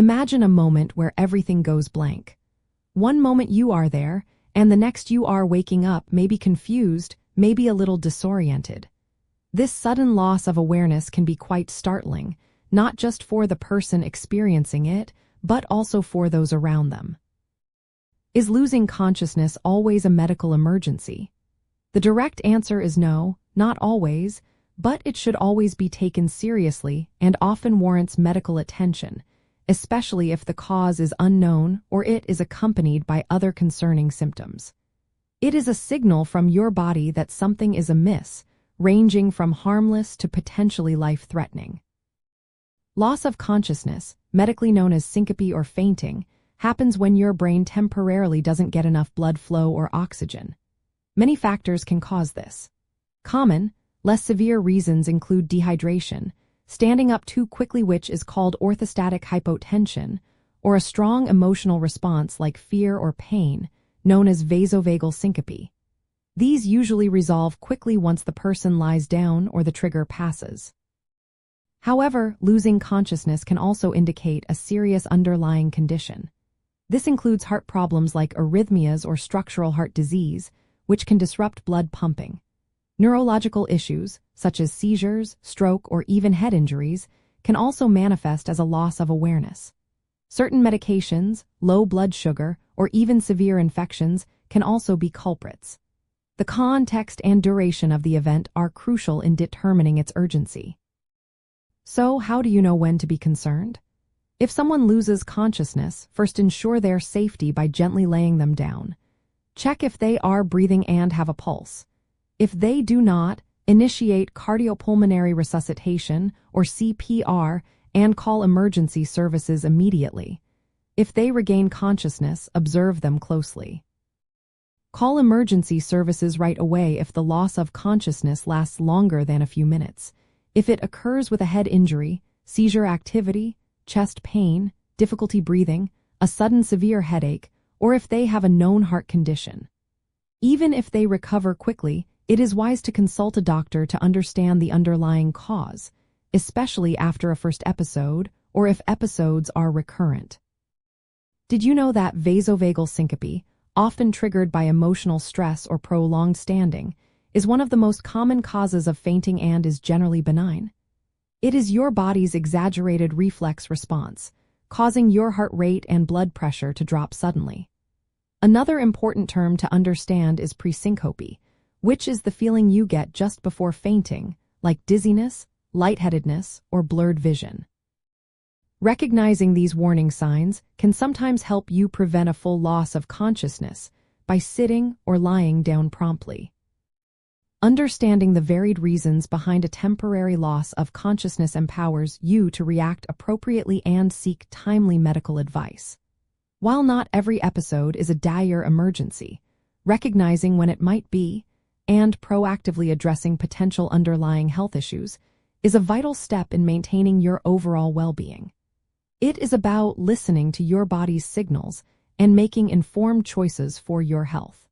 Imagine a moment where everything goes blank. One moment you are there, and the next you are waking up, maybe confused, maybe a little disoriented. This sudden loss of awareness can be quite startling, not just for the person experiencing it, but also for those around them. Is losing consciousness always a medical emergency? The direct answer is no, not always, but it should always be taken seriously and often warrants medical attention, especially if the cause is unknown or it is accompanied by other concerning symptoms. It is a signal from your body that something is amiss, ranging from harmless to potentially life-threatening. Loss of consciousness, medically known as syncope or fainting, happens when your brain temporarily doesn't get enough blood flow or oxygen. Many factors can cause this. Common, less severe reasons include dehydration, standing up too quickly, which is called orthostatic hypotension, or a strong emotional response like fear or pain, known as vasovagal syncope. These usually resolve quickly once the person lies down or the trigger passes. However, losing consciousness can also indicate a serious underlying condition. This includes heart problems like arrhythmias or structural heart disease, which can disrupt blood pumping. Neurological issues, such as seizures, stroke, or even head injuries, can also manifest as a loss of awareness. Certain medications, low blood sugar, or even severe infections can also be culprits. The context and duration of the event are crucial in determining its urgency. So, how do you know when to be concerned? If someone loses consciousness, first ensure their safety by gently laying them down. Check if they are breathing and have a pulse. If they do not, initiate cardiopulmonary resuscitation or CPR and call emergency services immediately. If they regain consciousness, observe them closely. Call emergency services right away if the loss of consciousness lasts longer than a few minutes. If it occurs with a head injury, seizure activity, chest pain, difficulty breathing, a sudden severe headache, or if they have a known heart condition. Even if they recover quickly, it is wise to consult a doctor to understand the underlying cause, especially after a first episode or if episodes are recurrent. Did you know that vasovagal syncope, often triggered by emotional stress or prolonged standing, is one of the most common causes of fainting and is generally benign? It is your body's exaggerated reflex response, causing your heart rate and blood pressure to drop suddenly. Another important term to understand is presyncope, which is the feeling you get just before fainting, like dizziness, lightheadedness, or blurred vision. Recognizing these warning signs can sometimes help you prevent a full loss of consciousness by sitting or lying down promptly. Understanding the varied reasons behind a temporary loss of consciousness empowers you to react appropriately and seek timely medical advice. While not every episode is a dire emergency, recognizing when it might be and proactively addressing potential underlying health issues is a vital step in maintaining your overall well-being. It is about listening to your body's signals and making informed choices for your health.